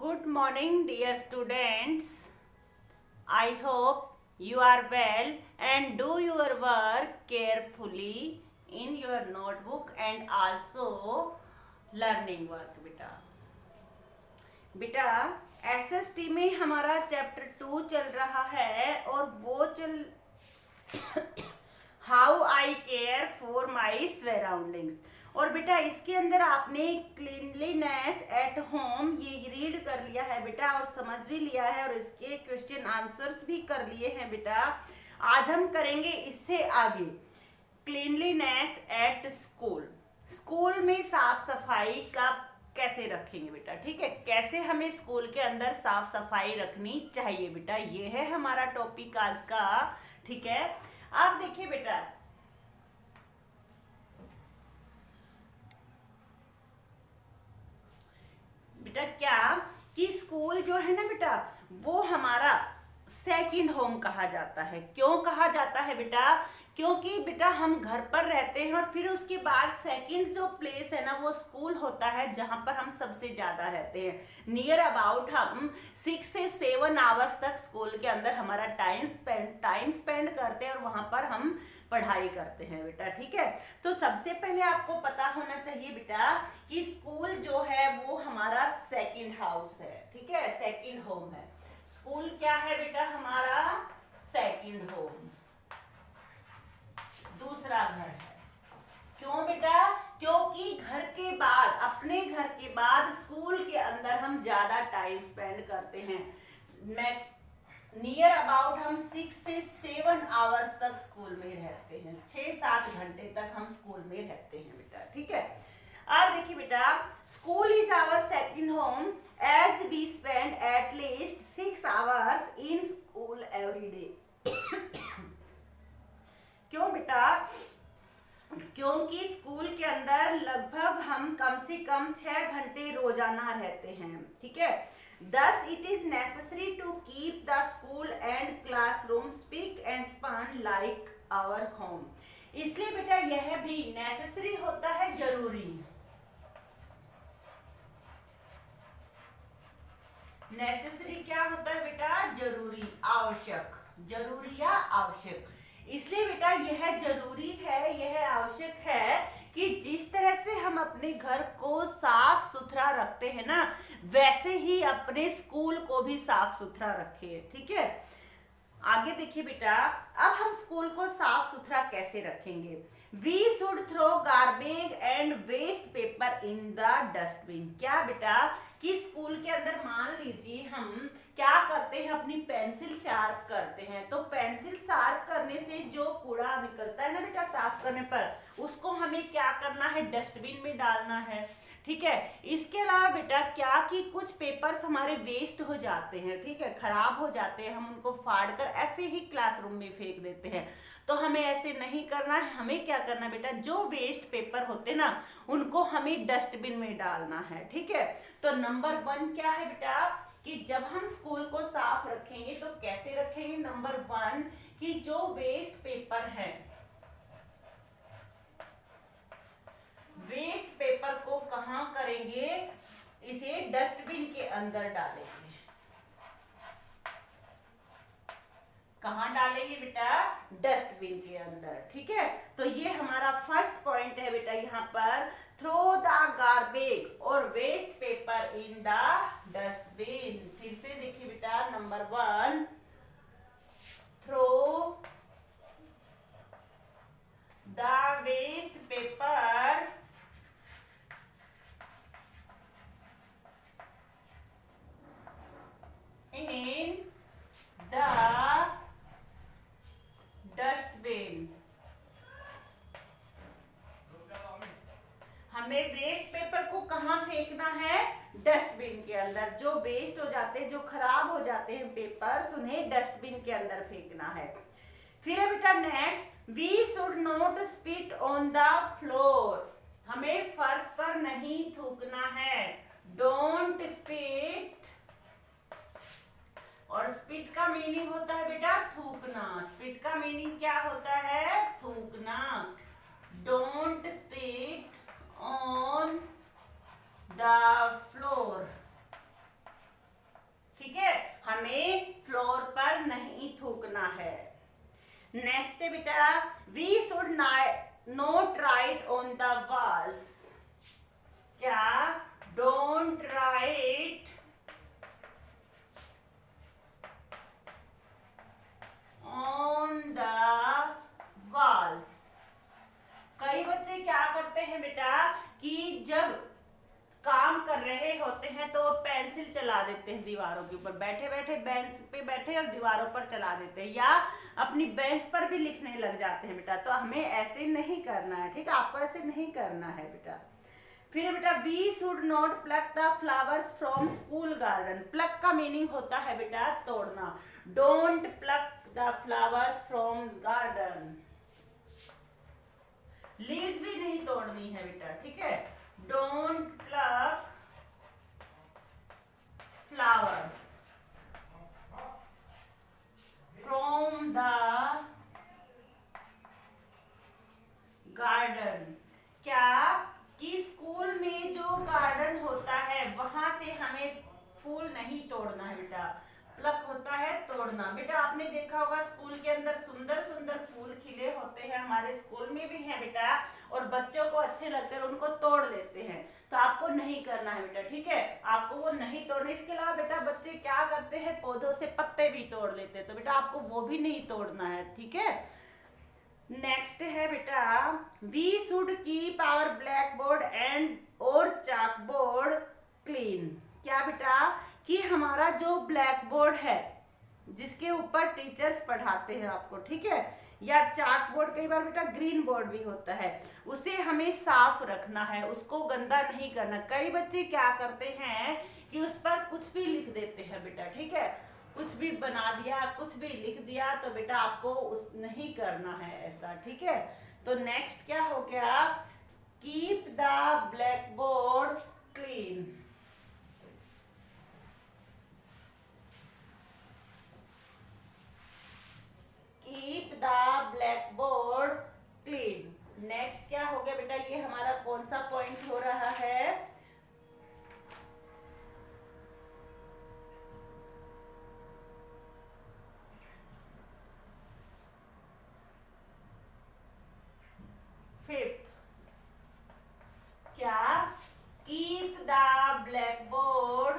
Good morning, dear students. I hope you are well and do your work carefully in your notebook and also learning work. बेटा SST में हमारा chapter 2 चल रहा है और वो चल how I care for my surroundings. और बेटा इसके अंदर आपने क्लीनलीनेस एट होम ये रीड कर लिया है बेटा और समझ भी लिया है और इसके क्वेश्चन आंसर्स भी कर लिए हैं बेटा। आज हम करेंगे इससे आगे क्लीनलीनेस एट स्कूल। स्कूल में साफ सफाई का कैसे रखेंगे बेटा, ठीक है, कैसे हमें स्कूल के अंदर साफ सफाई रखनी चाहिए बेटा, ये है हमारा टॉपिक आज का। ठीक है, आप देखिए बेटा क्या कि स्कूल जो है ना बेटा वो हमारा सेकंड होम कहा जाता है। क्यों कहा जाता है बेटा? क्योंकि बेटा हम घर पर रहते हैं और फिर उसके बाद सेकंड जो प्लेस है ना वो स्कूल होता है जहां पर हम सबसे ज्यादा रहते हैं। नियर अबाउट हम 6 से 7 आवर्स तक स्कूल के अंदर हमारा टाइम स्पेंड करते हैं और वहां पर हम पढ़ाई करते हैं बेटा। ठीक है, तो सबसे पहले आपको पता होना चाहिए बेटा कि स्कूल जो है वो हमारा सेकंड हाउस है। ठीक है, सेकंड होम है। स्कूल क्या है बेटा? हमारा सेकंड होम, दूसरा घर है। क्यों बेटा? क्योंकि घर के बाद, अपने घर के बाद स्कूल के अंदर हम ज्यादा टाइम स्पेंड करते हैं। नियर अबाउट हम 6 से 7 आवर्स तक स्कूल में रहते हैं। 6-7 घंटे तक हम स्कूल में रहते हैं बेटा। ठीक है, अब देखिए बेटा school is our second home as we spend at least 6 hours in school every day. क्यों बेटा? क्योंकि स्कूल के अंदर लगभग हम कम से कम 6 घंटे रोजाना रहते हैं। ठीक है, thus it is necessary to keep the school and classroom spick and span like our home। इसलिए बेटा यह भी नेसेसरी होता है, जरूरी। नेसेसरी क्या होता है बेटा? जरूरी, आवश्यक, जरूरी या आवश्यक। इसलिए बेटा यह जरूरी है, यह आवश्यक है कि जिस तरह से हम अपने घर को साफ सुथरा रखते हैं ना वैसे ही अपने स्कूल को भी साफ सुथरा रखें। ठीक है, आगे देखिए बेटा अब हम स्कूल को साफ सुथरा कैसे रखेंगे। We should throw garbage and waste paper in the dustbin. क्या बेटा कि स्कूल के अंदर मान लीजिए हम क्या करते हैं, अपनी पेंसिल शार्प करते हैं, तो पेंसिल शार्प करने से जो कूड़ा निकलता है ना बेटा साफ करने पर उसको हमें क्या करना है? डस्टबिन में डालना है। ठीक है, इसके अलावा बेटा क्या कि कुछ पेपर्स हमारे वेस्ट हो जाते हैं, ठीक है, खराब हो जाते हैं, हम उनको फाड़ कर ऐसे ही क्लासरूम में फेंक देते हैं। तो हमें ऐसे नहीं करना है। हमें क्या करना है बेटा? जो वेस्ट पेपर होते ना उनको हमें डस्टबिन में डालना है। ठीक है, तो नंबर 1 क्या है बेटा कि जब हम स्कूल को साफ रखेंगे तो कैसे रखेंगे? नंबर 1 कि जो वेस्ट पेपर है, वेस्ट पेपर को कहां करेंगे? इसे डस्टबिन के अंदर डालेंगे। कहां डालेंगे बेटा? डस्टबिन के अंदर। ठीक है, तो ये हमारा फर्स्ट पॉइंट है बेटा। यहाँ पर थ्रो द गार्बेज और waste paper in the dustbin. फिर से देखिए बेटा number 1 throw the waste paper in the dustbin। हमें वेस्ट पेपर को कहां फेंकना है? डस्टबिन के अंदर। जो वेस्ट हो जाते हैं, जो खराब हो जाते हैं पेपर्स, उन्हें डस्टबिन के अंदर फेंकना है। फिर है बेटा next we should not spit on the floor. हमें फर्श पर नहीं थूकना है। डोंट स्पिट, और स्पिट का मीनिंग होता है बेटा थूकना। स्पिट का मीनिंग क्या होता है? थूकना। Don't spit on the floor. बेटा we should not write on the walls. क्या? Don't write on the walls. कई बच्चे क्या करते हैं बेटा कि जब काम कर रहे होते हैं तो पेंसिल चला देते हैं दीवारों के ऊपर, बैठे बैठे बेंच पे बैठे और दीवारों पर चला देते हैं, या अपनी बेंच पर भी लिखने लग जाते हैं बेटा। तो हमें ऐसे नहीं करना है, ठीक है, आपको ऐसे नहीं करना है बेटा। फिर बेटा we should not pluck the flowers from school garden. Pluck का मीनिंग होता है बेटा तोड़ना। Don't pluck the flowers from garden. Leaves भी नहीं तोड़नी है बेटा, ठीक है। Don't pluck flowers from the garden. क्या? कि स्कूल में जो गार्डन होता है वहां से हमें फूल नहीं तोड़ना है बेटा। प्लक होता है तोड़ना। बेटा आपने देखा होगा स्कूल के अंदर सुंदर सुंदर फूल खिले होते हैं, हमारे स्कूल में भी है बेटा, और बच्चों को अच्छे लगते हैं, उनको तोड़ लेते हैं। तो आपको नहीं करना है बेटा, ठीक है, आपको वो नहीं तोड़ना। इसके अलावा बेटा बच्चे क्या करते हैं, पौधों से पत्ते भी तोड़ लेते हैं, तो बेटा आपको वो भी नहीं तोड़ना है, ठीक है। नेक्स्ट है बेटा we should keep our blackboard and और चाक बोर्ड क्लीन। क्या बेटा? कि हमारा जो ब्लैक बोर्ड है जिसके ऊपर टीचर्स पढ़ाते हैं आपको, ठीक है, या चाक बोर्ड, कई बार बेटा ग्रीन बोर्ड भी होता है, उसे हमें साफ रखना है, उसको गंदा नहीं करना। कई बच्चे क्या करते हैं कि उस पर कुछ भी लिख देते हैं बेटा, ठीक है, कुछ भी बना दिया, कुछ भी लिख दिया, तो बेटा आपको नहीं करना है ऐसा, ठीक है। तो नेक्स्ट क्या हो गया? Keep the black board clean. Keep the black board clean. Next क्या हो गया बेटा? ये हमारा कौन सा पॉइंट हो रहा है? फिफ्थ। क्या? Keep the black board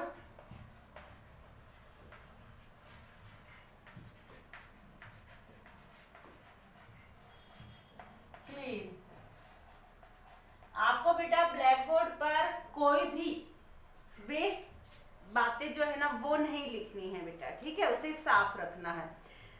clean. आपको बेटा ब्लैक बोर्ड पर कोई भी वेस्ट बातें जो है ना वो नहीं लिखनी है बेटा, ठीक है, उसे साफ रखना है।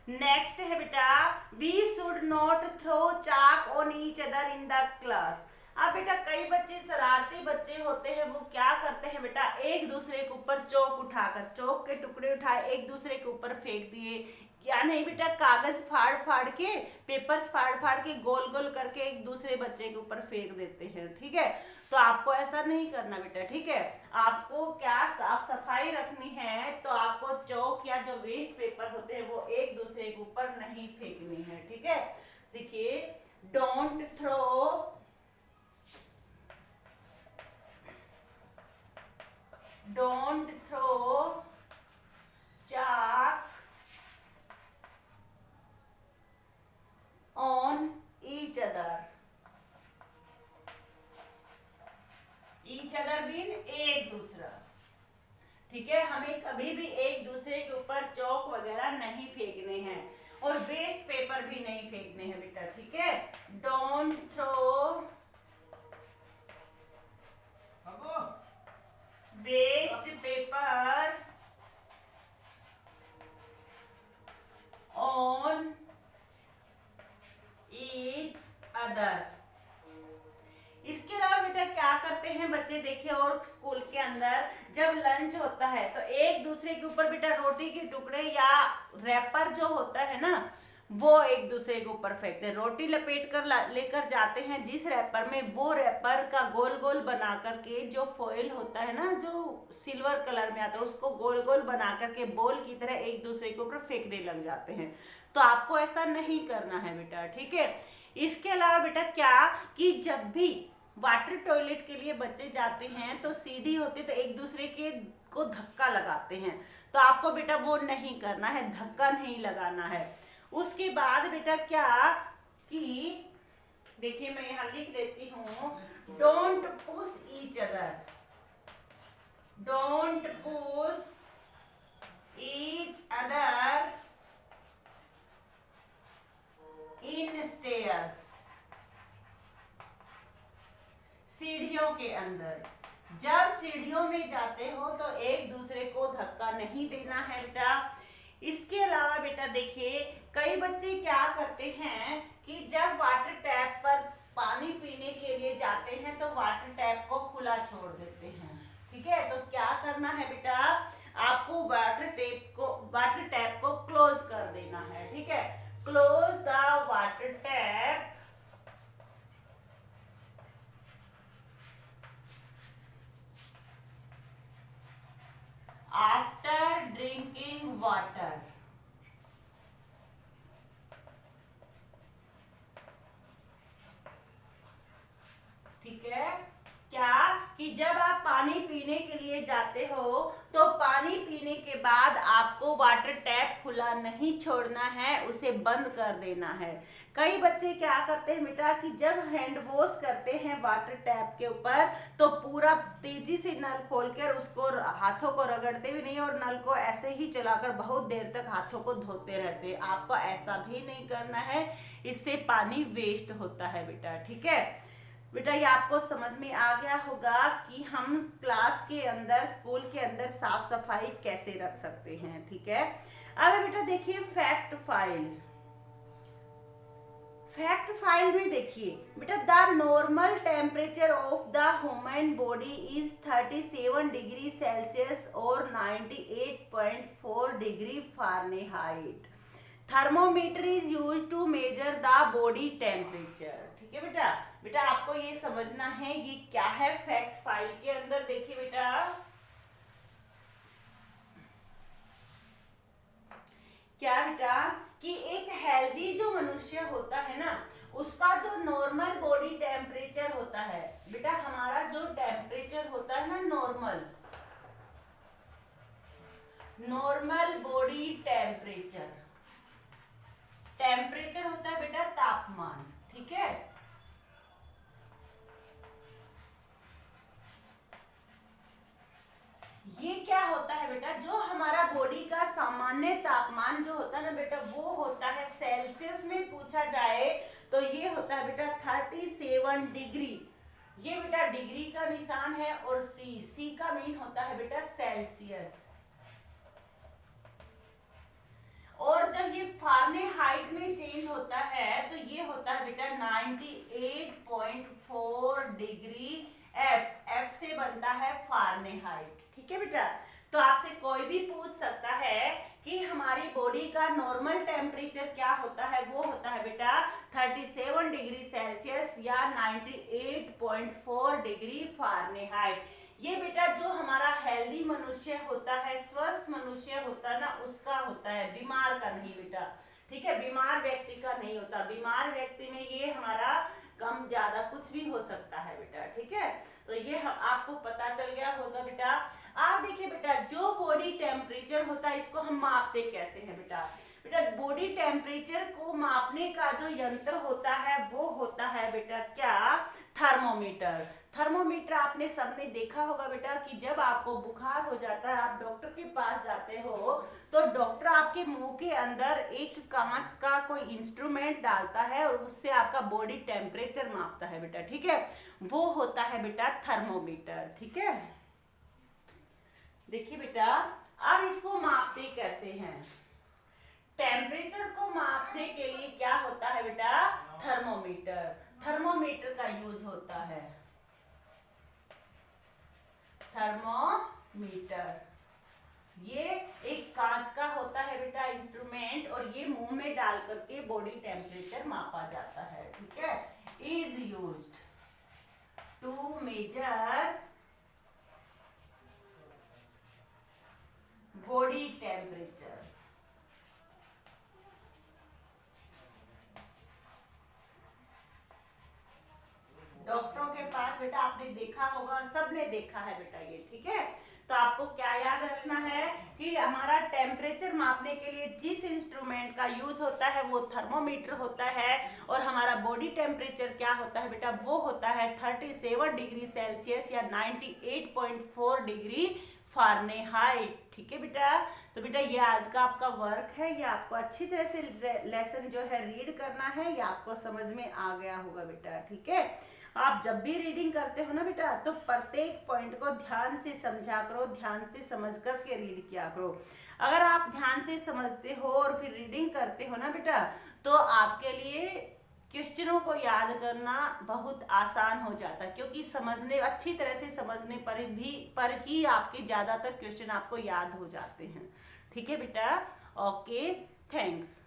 नेक्स्ट है बेटा we should not throw chalk on each other in the class. अब बेटा कई बच्चे शरारती बच्चे होते हैं, वो क्या करते हैं बेटा, एक दूसरे के ऊपर चौक उठाकर, चौक के टुकड़े उठाए एक दूसरे के ऊपर फेंक दिए, क्या नहीं बेटा, कागज फाड़ फाड़ के, पेपर्स फाड़ फाड़ के, गोल गोल करके एक दूसरे बच्चे के ऊपर फेंक देते हैं, ठीक है। तो आपको ऐसा नहीं करना बेटा, ठीक है, आपको क्या साफ सफाई रखनी है, तो आपको चौक या जो वेस्ट पेपर होते हैं वो एक दूसरे के ऊपर नहीं फेंकनी है, ठीक है। देखिए don't throw chalk on each other. Each other mean एक दूसरा, ठीक है, हमें कभी भी एक दूसरे के ऊपर चौक वगैरह नहीं फेंकने हैं, और वेस्ट पेपर भी नहीं फेंकने हैं बेटा, ठीक है। Don't throw waste paper on each other. इसके अलावा बेटा क्या करते हैं बच्चे, देखिए, और स्कूल के अंदर जब लंच होता है तो एक दूसरे के ऊपर बेटा रोटी के टुकड़े या रैपर जो होता है ना वो एक दूसरे के ऊपर फेंकते हैं। रोटी लपेट कर लेकर जाते हैं जिस रैपर में, वो रैपर का गोल गोल बना करके, जो फॉइल होता है ना जो सिल्वर कलर में आता है, उसको गोल गोल बना करके बॉल की तरह एक दूसरे के ऊपर फेंकने लग जाते हैं। तो आपको ऐसा नहीं करना है बेटा, ठीक है। इसके अलावा बेटा क्या कि जब भी वाटर टॉयलेट के लिए बच्चे जाते हैं तो सीढ़ी होती है, तो एक दूसरे के को धक्का लगाते हैं, तो आपको बेटा वो नहीं करना है, धक्का नहीं लगाना है। उसके बाद बेटा क्या कि देखिए मैं यहां लिख देती हूँ, don't push each other, don't push each other in stairs, सीढ़ियों के अंदर। जब सीढ़ियों में जाते हो तो एक दूसरे को धक्का नहीं देना है बेटा। इसके अलावा बेटा देखिए कई बच्चे क्या करते हैं कि जब वाटर टैप पर पानी पीने के लिए जाते हैं तो वाटर टैप को खुला छोड़ देते हैं। ठीक है, तो क्या करना है बेटा, आपको वाटर टैप को क्लोज कर देना है। ठीक है, close the water tap after drinking water. ठीक है, क्या कि जब आप पानी पीने के लिए जाते हो तो पानी पीने के बाद आपको वाटर टैप खुला नहीं छोड़ना है, उसे बंद कर देना है। कई बच्चे क्या करते हैं बेटा कि जब हैंड वॉश करते हैं वाटर टैप के ऊपर तो पूरा तेजी से नल खोलकर उसको हाथों को रगड़ते भी नहीं और नल को ऐसे ही चलाकर बहुत देर तक हाथों को धोते रहते हैं। आपको ऐसा भी नहीं करना है, इससे पानी वेस्ट होता है बेटा। ठीक है बेटा, ये आपको समझ में आ गया होगा कि हम क्लास के अंदर, स्कूल के अंदर साफ सफाई कैसे रख सकते हैं। ठीक है, अब बेटा देखिए फैक्ट फाइल। फैक्ट फाइल में देखिए बेटा, the normal temperature of the human body is 37 degree Celsius और 98.4 degree Fahrenheit. Thermometer is used to measure the body temperature. ठीक है बेटा, बेटा आपको ये समझना है ये क्या है फैक्ट फाइल के अंदर। देखिए बेटा, क्या बेटा कि एक हेल्दी जो मनुष्य होता है ना, उसका जो नॉर्मल बॉडी टेम्परेचर होता है बेटा, हमारा जो टेम्परेचर होता है ना नॉर्मल बॉडी टेम्परेचर, टेम्परेचर होता है बेटा तापमान। ठीक है, ये क्या होता है बेटा, जो हमारा बॉडी का सामान्य तापमान जो होता है ना बेटा, वो होता है सेल्सियस में पूछा जाए तो ये होता है बेटा 37 डिग्री। ये बेटा डिग्री का निशान है और सी का मीन होता है बेटा सेल्सियस। और जब ये फारेनहाइट में चेंज होता है तो ये होता है बेटा 98.4 डिग्री एफ से बनता है फारेनहाइट। ठीक है बेटा, तो आपसे कोई भी पूछ सकता है कि हमारी बॉडी का नॉर्मल टेम्परेचर क्या होता है, वो होता है बेटा 37 डिग्री सेल्सियस या 98.4 डिग्री फारेनहाइट। ये बेटा जो हमारा हेल्दी मनुष्य होता है, स्वस्थ मनुष्य होता है ना, उसका होता है, बीमार का नहीं बेटा। ठीक है, बीमार व्यक्ति का नहीं होता। बीमार व्यक्ति में ये हमारा कम ज्यादा कुछ भी हो सकता है बेटा। ठीक है, तो ये आपको पता चल गया होगा बेटा। आप देखिए बेटा, जो बॉडी टेम्परेचर होता है इसको हम मापते कैसे हैं बेटा। बेटा बॉडी टेम्परेचर को मापने का जो यंत्र होता है वो होता है बेटा क्या, थर्मोमीटर। थर्मोमीटर आपने सबने देखा होगा बेटा कि जब आपको बुखार हो जाता है, आप डॉक्टर के पास जाते हो तो डॉक्टर आपके मुंह के अंदर एक कांच का कोई इंस्ट्रूमेंट डालता है और उससे आपका बॉडी टेम्परेचर मापता है बेटा। ठीक है, वो होता है बेटा थर्मोमीटर। ठीक है, देखिए बेटा अब इसको मापते कैसे हैं। टेम्परेचर को मापने के लिए क्या होता है बेटा, थर्मोमीटर। थर्मोमीटर का यूज होता है, थर्मोमीटर। ये एक कांच का होता है बेटा इंस्ट्रूमेंट और ये मुंह में डाल करके बॉडी टेम्परेचर मापा जाता है। ठीक है, is used to measure body temperature. डॉक्टरों के पास बेटा आपने देखा होगा और सबने देखा है बेटा ये। ठीक है, तो तो आपको क्या याद रखना है कि हमारा टेम्परेचर मापने के लिए जिस इंस्ट्रूमेंट का यूज होता है वो थर्मोमीटर होता है, और हमारा बॉडी टेम्परेचर क्या होता है बेटा, वो होता है 37 डिग्री सेल्सियस या 98.4 डिग्री फ़ारेनहाइट। ठीक है बेटा, तो बेटा ये आज का आपका वर्क है, ये आपको अच्छी तरह से लेसन जो है रीड करना है, ये आपको समझ में आ गया होगा बेटा। ठीक है, आप जब भी रीडिंग करते हो ना बेटा, तो प्रत्येक पॉइंट को ध्यान से समझा करो, ध्यान से समझ करके रीड किया करो। अगर आप ध्यान से समझते हो और फिर रीडिंग करते हो ना बेटा, तो आपके लिए क्वेश्चनों को याद करना बहुत आसान हो जाता है, क्योंकि समझने अच्छी तरह से समझने पर ही आपके ज़्यादातर क्वेश्चन आपको याद हो जाते हैं। ठीक है बेटा, ओके, थैंक्स।